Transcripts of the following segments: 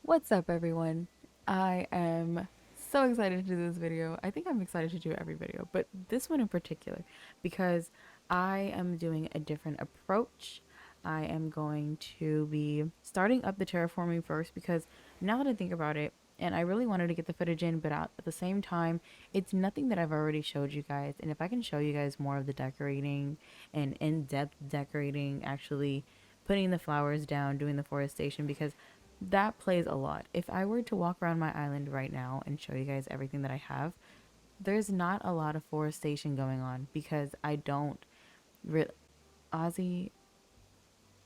What's up, everyone? I am so excited to do this video. I think I'm excited to do every video, but this one in particular because I am doing a different approach. I am going to be starting up the terraforming first because now that I think about it, and I really wanted to get the footage in, but at the same time, it's nothing that I've already showed you guys. And if I can show you guys more of the decorating and in-depth decorating, actually putting the flowers down, doing the forestation, because that plays a lot. If I were to walk around my island right now and show you guys everything that I have, there's not a lot of forestation going on because I don't re- Ozzy,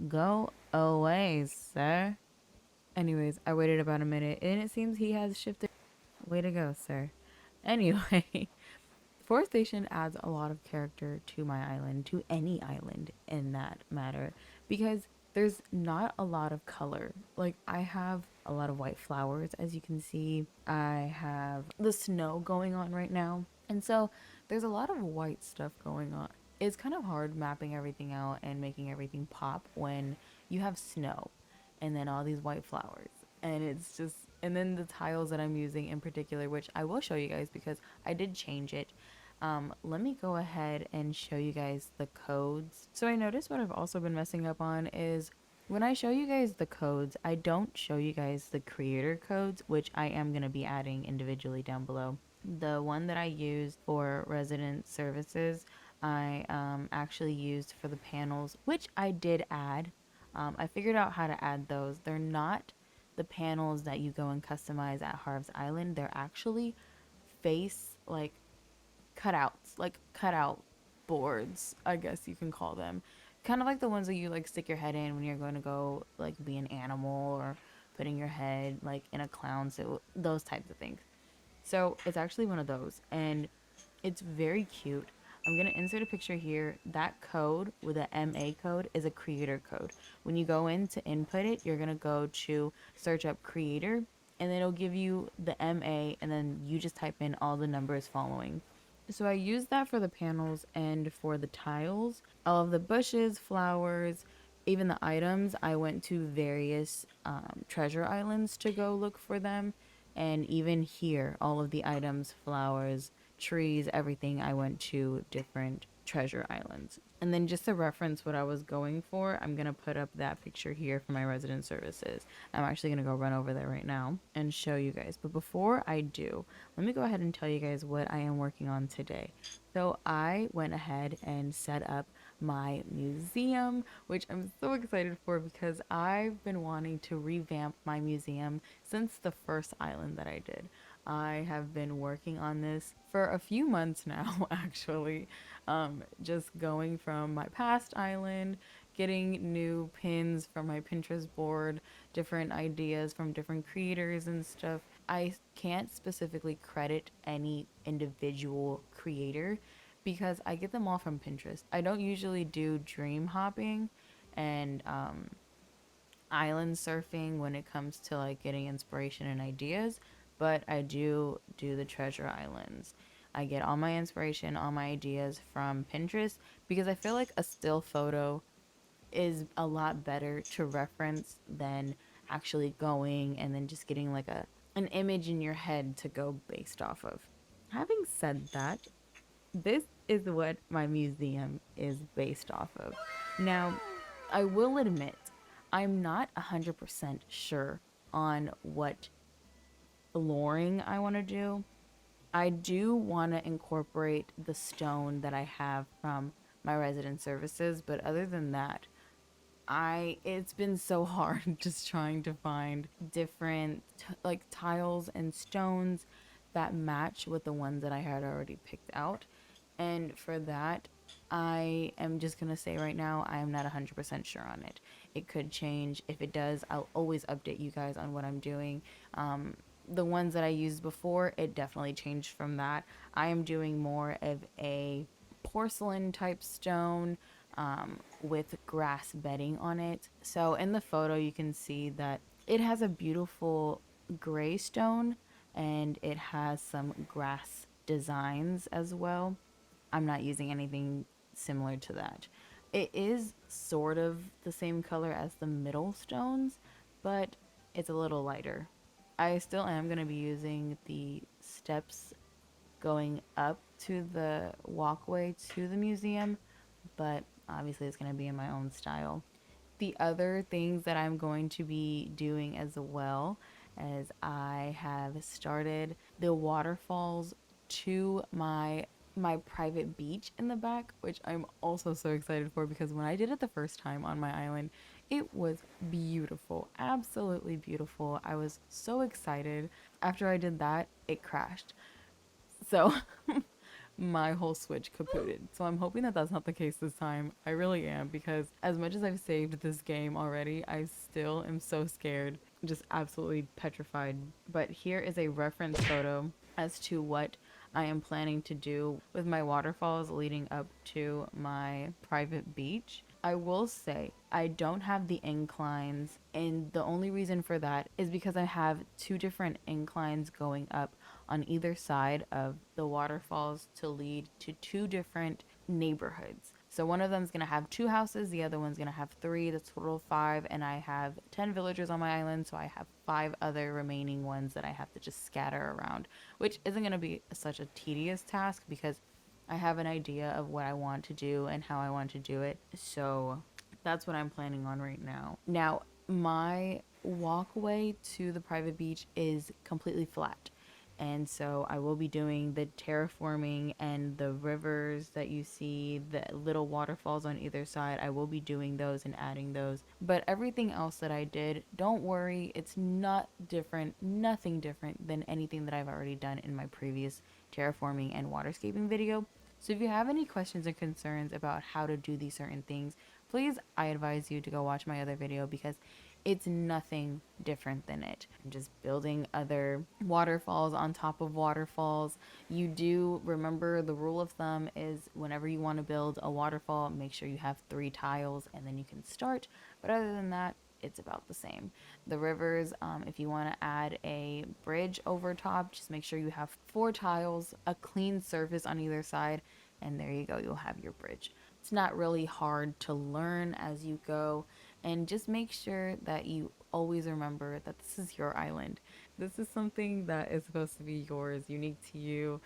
go away, sir. Anyways, I waited about a minute and it seems he has shifted. Way to go, sir. Anyway, forestation adds a lot of character to my island, to any island in that matter, because there's not a lot of color. Like, I have a lot of white flowers, as you can see. I have the snow going on right now. And so there's a lot of white stuff going on. It's kind of hard mapping everything out and making everything pop when you have snow and then all these white flowers. And it's just, and then the tiles that I'm using in particular, which I will show you guys because I did change it. Let me go ahead and show you guys the codes. So I noticed what I've also been messing up on is when I show you guys the codes, I don't show you guys the creator codes, which I am going to be adding individually down below. The one that I used for resident services, I actually used for the panels, which I did add. I figured out how to add those. They're not the panels that you go and customize at Harv's Island. They're actually face like cutouts, like cutout boards, I guess you can call them. Kind of like the ones that you like stick your head in when you're going to go like be an animal or putting your head like in a clown suit, those types of things. So it's actually one of those, and it's very cute. I'm gonna insert a picture here. That code with the MA code is a creator code. When you go in to input it, you're gonna go to search up creator, and then it'll give you the MA, and then you just type in all the numbers following. So I use that for the panels and for the tiles. All of the bushes, flowers, even the items, I went to various treasure islands to go look for them. And even here, all of the items, flowers, trees, everything, I went to different treasure islands. And then just to reference what I was going for, I'm going to put up that picture here for my resident services. I'm actually going to go run over there right now and show you guys. But before I do, let me go ahead and tell you guys what I am working on today. So I went ahead and set up my museum, which I'm so excited for because I've been wanting to revamp my museum since the first island that I did. I have been working on this for a few months now, actually. Just going from my past island, getting new pins from my Pinterest board, different ideas from different creators and stuff. I can't specifically credit any individual creator because I get them all from Pinterest. I don't usually do dream hopping and island surfing when it comes to like getting inspiration and ideas, but I do the treasure islands. I get all my inspiration, all my ideas from Pinterest because I feel like a still photo is a lot better to reference than actually going and then just getting like a an image in your head to go based off of. Having said that, this is what my museum is based off of. Now, I will admit, I'm not 100% sure on what flooring I want to do. I do want to incorporate the stone that I have from my resident services, but other than that, I it's been so hard just trying to find different like tiles and stones that match with the ones that I had already picked out. And for that, I am just going to say right now, I am not 100% sure on it. It could change. If it does, I'll always update you guys on what I'm doing. The ones that I used before, it definitely changed from that. I am doing more of a porcelain type stone with grass bedding on it. So in the photo, you can see that it has a beautiful gray stone and it has some grass designs as well. I'm not using anything similar to that. It is sort of the same color as the middle stones, but it's a little lighter. I still am going to be using the steps going up to the walkway to the museum, but obviously it's going to be in my own style. The other things that I'm going to be doing as well as I have started the waterfalls to my private beach in the back, which I'm also so excited for because when I did it the first time on my island, it was beautiful, absolutely beautiful. I was so excited. After I did that, it crashed. So my whole Switch kaputted. So I'm hoping that that's not the case this time. I really am because as much as I've saved this game already, I still am so scared, just absolutely petrified. But here is a reference photo as to what I am planning to do with my waterfalls leading up to my private beach. I will say I don't have the inclines, and the only reason for that is because I have two different inclines going up on either side of the waterfalls to lead to two different neighborhoods. So one of them is going to have two houses, the other one's going to have three, that's a total of five, and I have 10 villagers on my island, so I have five other remaining ones that I have to just scatter around, which isn't going to be such a tedious task because I have an idea of what I want to do and how I want to do it. So that's what I'm planning on right now. Now, my walkway to the private beach is completely flat. And so I will be doing the terraforming and the rivers that you see, the little waterfalls on either side. I will be doing those and adding those. But everything else that I did, don't worry, it's not different, nothing different than anything that I've already done in my previous terraforming and waterscaping video. So if you have any questions or concerns about how to do these certain things, please, I advise you to go watch my other video because it's nothing different than it. I'm just building other waterfalls on top of waterfalls. You do remember the rule of thumb is whenever you want to build a waterfall, make sure you have 3 tiles and then you can start. But other than that, it's about the same. The rivers, if you want to add a bridge over top, just make sure you have 4 tiles, a clean surface on either side, and there you go, you'll have your bridge. It's not really hard to learn as you go, and just make sure that you always remember that this is your island. This is something that is supposed to be yours, unique to you.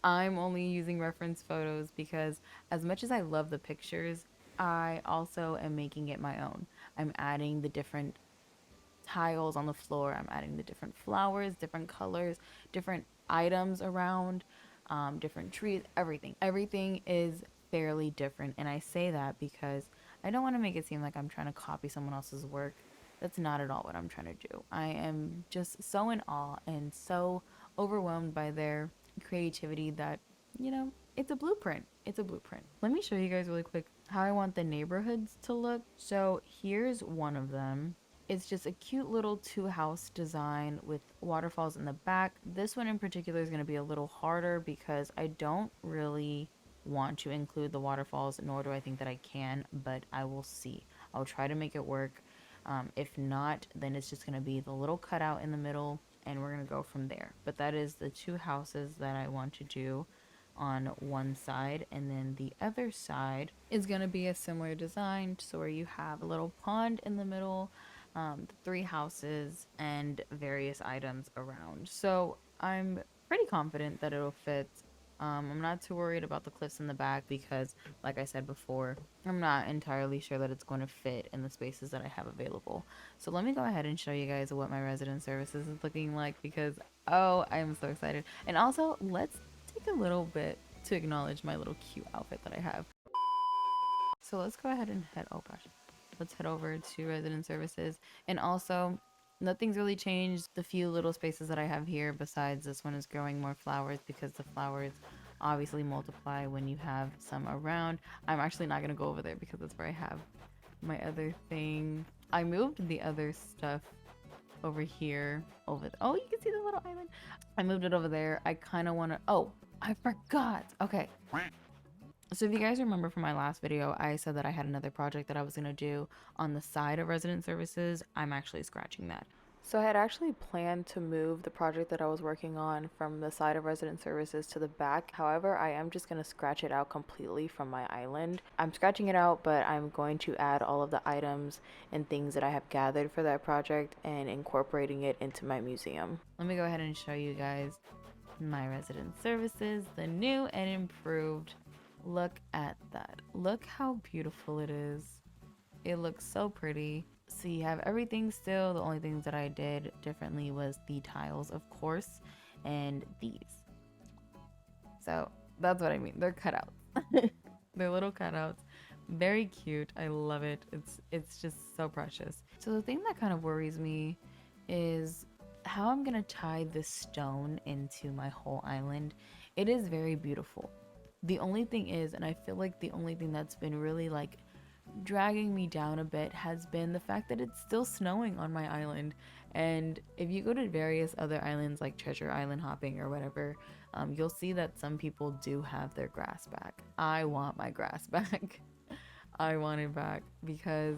I'm only using reference photos because as much as I love the pictures, I also am making it my own. I'm adding the different tiles on the floor. I'm adding the different flowers, different colors, different items around, different trees, everything. Everything is fairly different. And I say that because I don't want to make it seem like I'm trying to copy someone else's work. That's not at all what I'm trying to do. I am just so in awe and so overwhelmed by their creativity that, it's a blueprint. It's a blueprint. Let me show you guys really quick how I want the neighborhoods to look. So here's one of them. It's just a cute little 2-house design with waterfalls in the back. This one in particular is going to be a little harder because I don't really want to include the waterfalls, nor do I think that I can, but I will see. I'll try to make it work. If not, then it's just going to be the little cutout in the middle, and we're going to go from there. But that is the 2 houses that I want to do on one side, and then the other side is going to be a similar design, so where you have a little pond in the middle, the 3 houses, and various items around. So I'm pretty confident that it'll fit. I'm not too worried about the cliffs in the back because, like I said before, I'm not entirely sure that it's going to fit in the spaces that I have available. So let me go ahead and show you guys what my resident services is looking like because, oh, I'm so excited. And also, let's take a little bit to acknowledge my little cute outfit that I have. So let's go ahead and let's head over to resident services. And also, nothing's really changed. The few little spaces that I have here besides this one is growing more flowers because the flowers obviously multiply when you have some around. I'm actually not going to go over there because that's where I have my other thing. I moved the other stuff over here. Oh, you can see the little island. I moved it over there. I kind of want to... Oh, I forgot. Okay. So if you guys remember from my last video, I said that I had another project that I was going to do on the side of resident services. I'm actually scratching that. So I had actually planned to move the project that I was working on from the side of resident services to the back. However, I am just going to scratch it out completely from my island. I'm scratching it out, but I'm going to add all of the items and things that I have gathered for that project and incorporating it into my museum. Let me go ahead and show you guys my resident services, the new and improved. Look at that. Look how beautiful it is. It looks so pretty. So you have everything still. The only things that I did differently was the tiles, of course, and these. So that's what I mean. They're cutouts. They're little cutouts. Very cute. I love it. It's just so precious. So the thing that kind of worries me is how I'm gonna tie this stone into my whole island. It is very beautiful. The only thing is, and I feel like the only thing that's been really like dragging me down a bit has been the fact that it's still snowing on my island. And if you go to various other islands like Treasure Island hopping or whatever, you'll see that some people do have their grass back. I want my grass back. I want it back because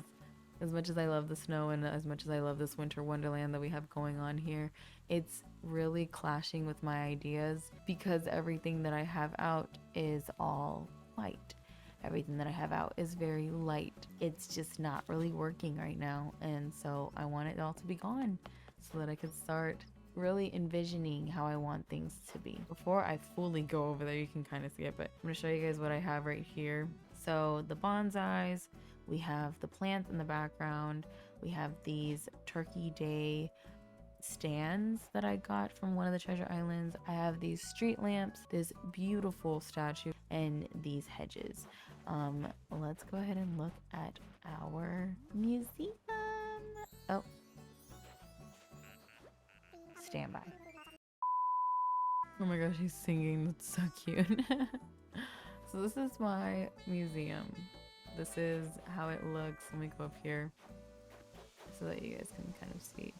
as much as I love the snow and as much as I love this winter wonderland that we have going on here, it's really clashing with my ideas because everything that I have out is all white. Everything that I have out is very light. It's just not really working right now. And so I want it all to be gone so that I could start really envisioning how I want things to be. Before I fully go over there, you can kind of see it, but I'm gonna show you guys what I have right here. So the bonsais, we have the plants in the background, we have these Turkey Day stands that I got from one of the treasure islands. I have these street lamps, this beautiful statue, and these hedges. Let's go ahead and look at our museum. Oh, stand by. Oh my gosh, he's singing. That's so cute. So this is my museum. This is how it looks. Let me go up here so that you guys can kind of see.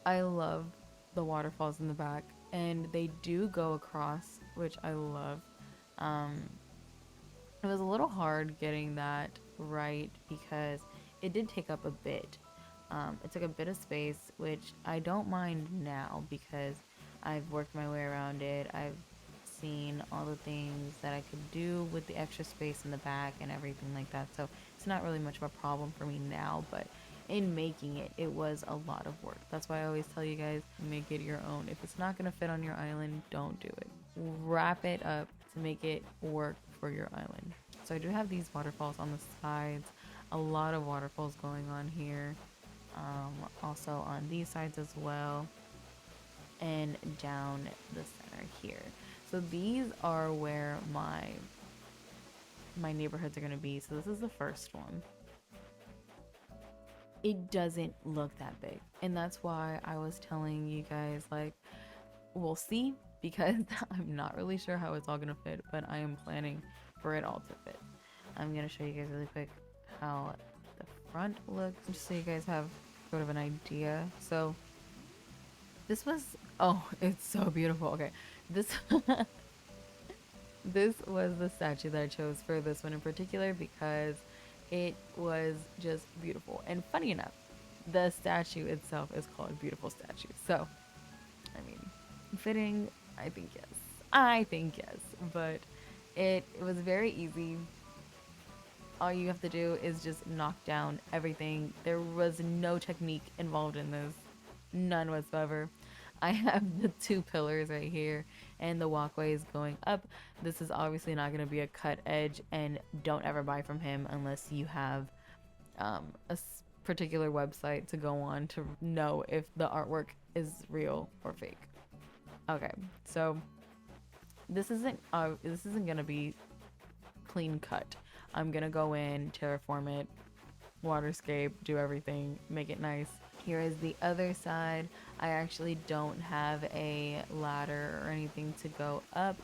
I love the waterfalls in the back, and they do go across, which I love. It was a little hard getting that right because it did take up a bit. It took a bit of space, which I don't mind now because I've worked my way around it. I've seen all the things that I could do with the extra space in the back and everything like that. So it's not really much of a problem for me now, but in making it, it was a lot of work. That's why I always tell you guys, make it your own. If it's not gonna fit on your island, don't do it. Wrap it up to make it work for your island. So I do have these waterfalls on the sides, a lot of waterfalls going on here. Also on these sides as well, and down the center here. So these are where my neighborhoods are going to be. So this is the first one. It doesn't look that big, and that's why I was telling you guys, like, we'll see, because I'm not really sure how it's all gonna fit, but I am planning for it all to fit. I'm gonna show you guys really quick how the front looks, just so you guys have sort of an idea. So this was, oh, it's so beautiful. Okay, this this was the statue that I chose for this one in particular because it was just beautiful. And funny enough, the statue itself is called Beautiful Statue. So, I mean, fitting, I think yes. I think yes. But it was very easy. All you have to do is just knock down everything. There was no technique involved in this. None whatsoever. I have the two pillars right here and the walkways going up. This is obviously not going to be a cut edge, and don't ever buy from him unless you have particular website to go on to know if the artwork is real or fake. Okay, so this isn't going to be clean cut. I'm going to go in, terraform it, waterscape, do everything, make it nice. Here is the other side. I actually don't have a ladder or anything to go up.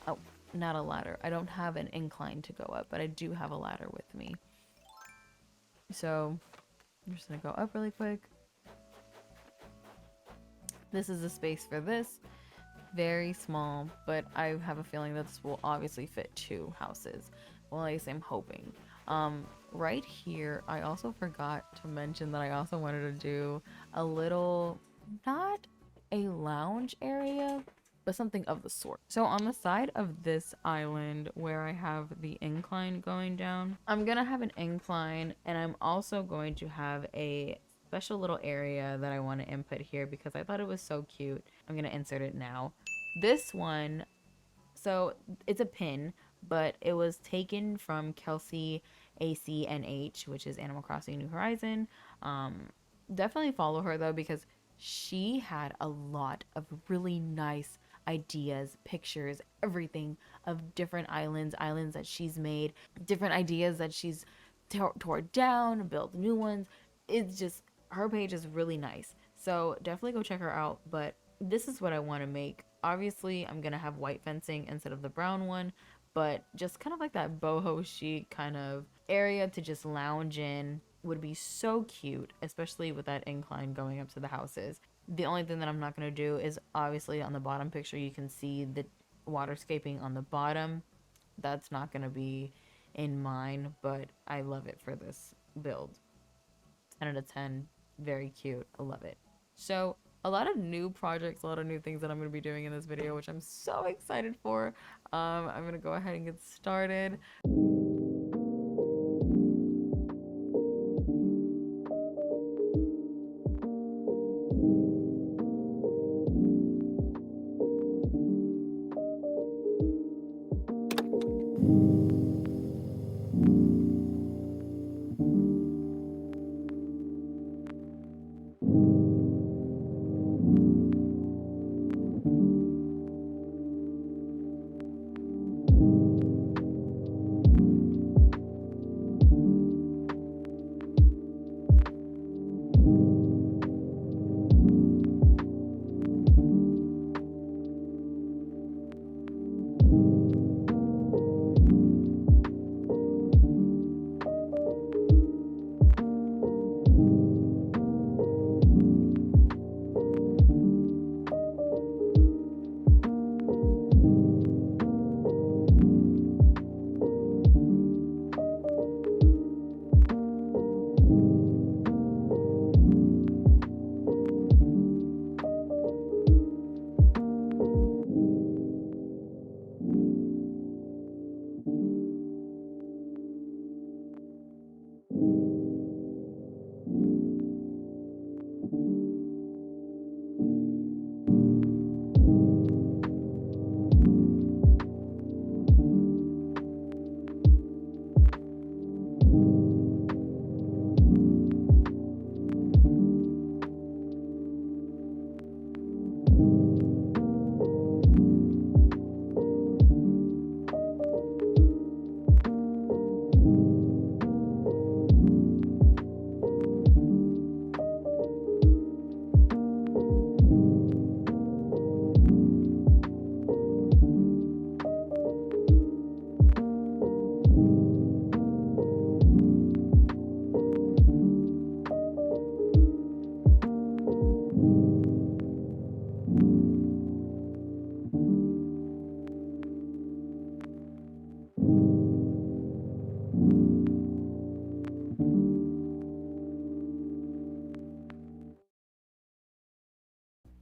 Oh, not a ladder. I don't have an incline to go up, but I do have a ladder with me. So I'm just gonna go up really quick. This is the space for this. Very small, but I have a feeling that this will obviously fit 2 houses. Well, at least I'm hoping. Right here, I also forgot to mention that I also wanted to do a little not a lounge area, but something of the sort. So on the side of this island where I have the incline going down, I'm gonna have an incline, and I'm also going to have a special little area that I want to input here because I thought it was so cute. I'm gonna insert it now. This one, so it's a pin, but it was taken from Kelsey ACNH, which is Animal Crossing New Horizon. Definitely follow her though, because she had a lot of really nice ideas, pictures, everything of different islands that she's made, different ideas that she's tore down, built new ones. It's just, her page is really nice. So definitely go check her out. But this is what I want to make. Obviously, I'm going to have white fencing instead of the brown one, but just kind of like that boho chic kind of area to just lounge in would be so cute, especially with that incline going up to the houses. The only thing that I'm not going to do is obviously on the bottom picture, you can see the waterscaping on the bottom. That's not going to be in mine, but I love it for this build. 10 out of 10. Very cute. I love it. So a lot of new projects, a lot of new things that I'm going to be doing in this video, which I'm so excited for. I'm going to go ahead and get started.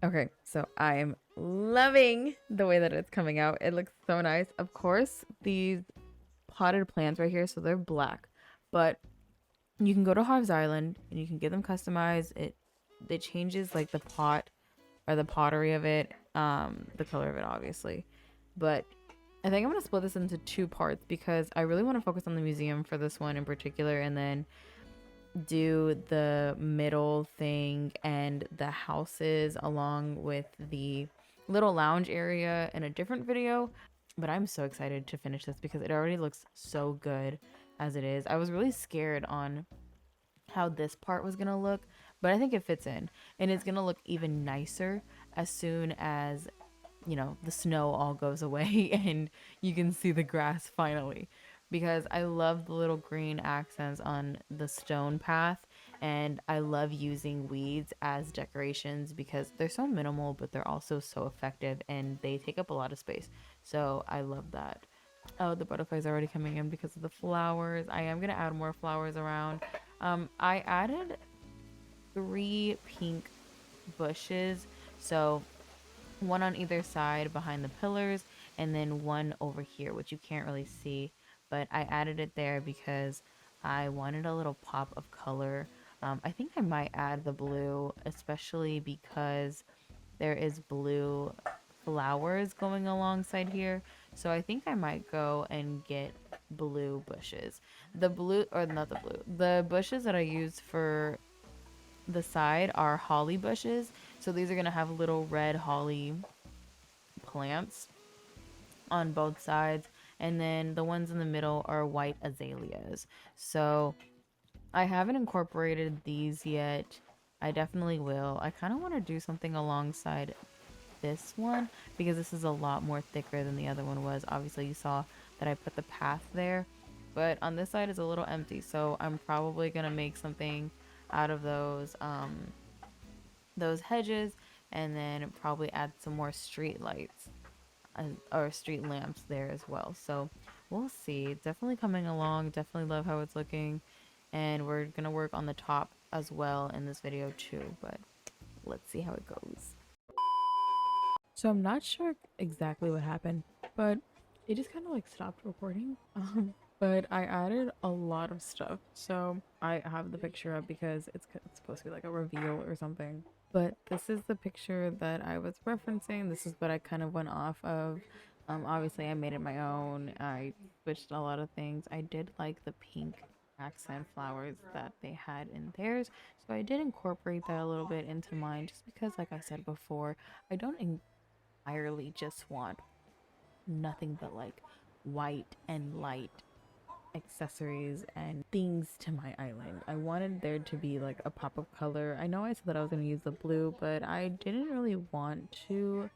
Okay, so I am loving the way that it's coming out. It looks so nice. Of course, these potted plants right here, so they're black, but you can go to Harv's Island and you can get them customized. It changes like the pot or the pottery of it, the color of it obviously. But I think I'm gonna split this into two parts because I really want to focus on the museum for this one in particular, and then do the middle thing and the houses along with the little lounge area in a different video. But I'm so excited to finish this because it already looks so good as it is. I was really scared on how this part was gonna look, but I think it fits in, and it's gonna look even nicer as soon as, you know, the snow all goes away and you can see the grass finally, because I love the little green accents on the stone path, and I love using weeds as decorations because they're so minimal but they're also so effective and they take up a lot of space. So I love that. Oh, the butterflies are already coming in because of the flowers. I am gonna add more flowers around. I added 3 pink bushes. So one on either side behind the pillars, and then one over here, which you can't really see, but I added it there because I wanted a little pop of color. I think I might add the blue, especially because there is blue flowers going alongside here. So I think I might go and get blue bushes. The blue, or not the blue, the bushes that I use for the side are holly bushes. So these are going to have little red holly plants on both sides, and then the ones in the middle are white azaleas. So I haven't incorporated these yet. I definitely will. I kind of want to do something alongside this one because this is a lot more thicker than the other one was. Obviously you saw that I put the path there, but on this side is a little empty, so I'm probably gonna make something out of those hedges, and then probably add some more street lights or street lamps there as well. So we'll see. Definitely coming along. Definitely love how it's looking. And we're going to work on the top as well in this video too. But let's see how it goes. So I'm not sure exactly what happened, but it just kind of like stopped recording. But I added a lot of stuff. So I have the picture up because it's supposed to be like a reveal or something. But this is the picture that I was referencing. This is what I kind of went off of. Obviously I made it my own. I switched a lot of things. I did like the pink accent flowers that they had in theirs. So I did incorporate that a little bit into mine just because, like I said before, I don't entirely just want nothing but like white and light accessories and things to my island. I wanted there to be like a pop of color. I know I said that I was going to use the blue, but I didn't really want to.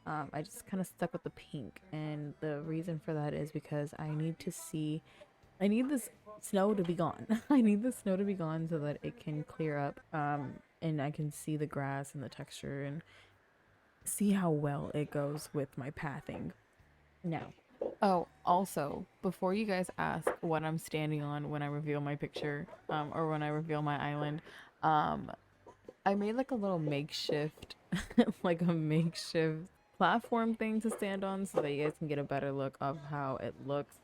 I just kind of stuck with the pink, and the reason for that is because I need this snow to be gone. I need the snow to be gone so that it can clear up, and I can see the grass and the texture and see how well it goes with my pathing. Now, oh, also, before you guys ask what I'm standing on when I reveal my picture, or when I reveal my island, um, I made like a little makeshift, like a makeshift platform thing to stand on so that you guys can get a better look of how it looks.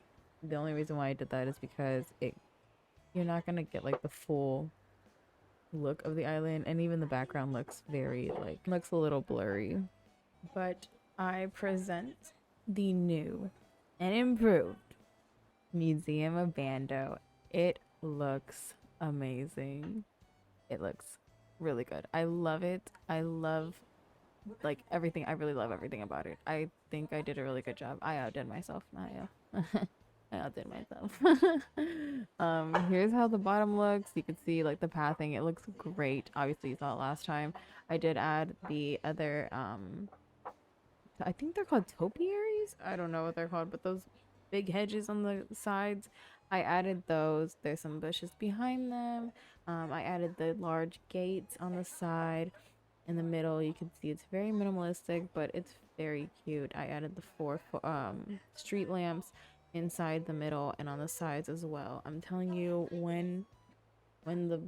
The only reason why I did that is because you're not gonna get like the full look of the island, and even the background looks very like looks a little blurry. But I present the new and improved Museum of Bando. It looks amazing. It looks really good. I love it. I love like everything. I really love everything about it. I think I did a really good job. I outdid myself. I outdid myself. Here's how the bottom looks. You can see like the pathing. It looks great. Obviously, you saw it last time. I did add the other I think they're called topiaries. I don't know what they're called, but those big hedges on the sides, I added those. There's some bushes behind them. I added the large gates on the side. In the middle, you can see it's very minimalistic, but it's very cute. I added the four street lamps inside the middle and on the sides as well. I'm telling you, when the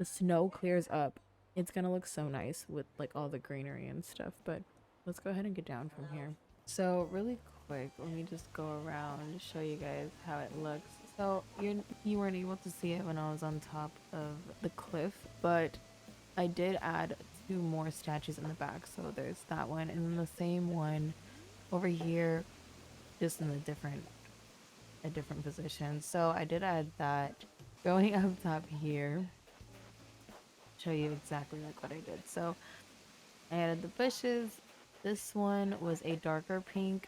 snow clears up, it's gonna look so nice with like all the greenery and stuff. But let's go ahead and get down from here. So really quick, let me just go around and show you guys how it looks. So you weren't able to see it when I was on top of the cliff, but I did add two more statues in the back. So there's that one, and then the same one over here, just in a different position. So I did add that. Going up top here, show you exactly like what I did. So I added the bushes. This one was a darker pink.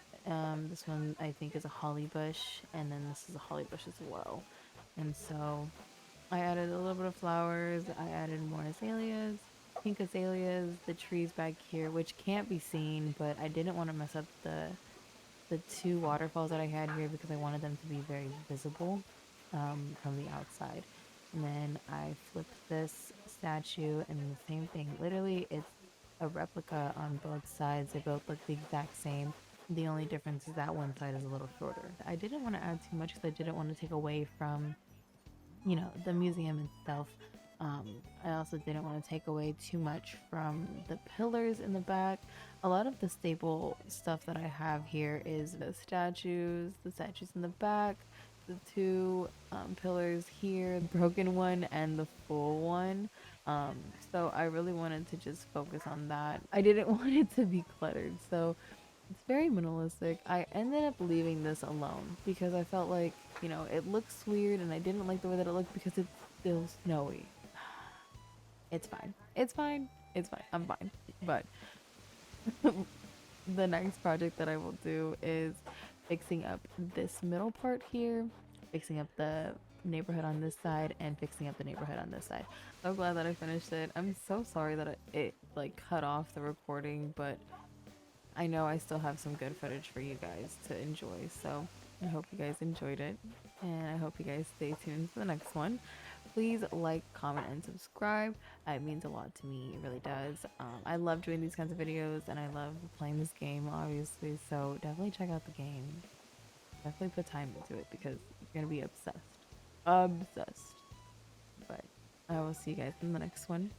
This one I think is a holly bush, and then this is a holly bush as well. And so I added a little bit of flowers. I added more azaleas, pink azaleas, the trees back here, which can't be seen, but I didn't want to mess up the two waterfalls that I had here because I wanted them to be very visible from the outside. And then I flipped this statue, and the same thing. Literally, it's a replica on both sides. They both look the exact same. The only difference is that one side is a little shorter. I didn't want to add too much because I didn't want to take away from, the museum itself. I also didn't want to take away too much from the pillars in the back. A lot of the staple stuff that I have here is the statues in the back, the two pillars here, the broken one and the full one. So I really wanted to just focus on that. I didn't want it to be cluttered, so it's very minimalistic. I ended up leaving this alone because I felt like, it looks weird and I didn't like the way that it looked because it's still snowy. It's fine. It's fine. It's fine. I'm fine. But the next project that I will do is fixing up this middle part here, fixing up the neighborhood on this side, and fixing up the neighborhood on this side. So glad that I finished it. I'm so sorry that it like cut off the recording, but I know I still have some good footage for you guys to enjoy. So I hope you guys enjoyed it, and I hope you guys stay tuned for the next one. Please like, comment, and subscribe. It means a lot to me. It really does. I love doing these kinds of videos, and I love playing this game, obviously. So definitely check out the game. Definitely put time into it because you're gonna be obsessed. Obsessed. But I will see you guys in the next one.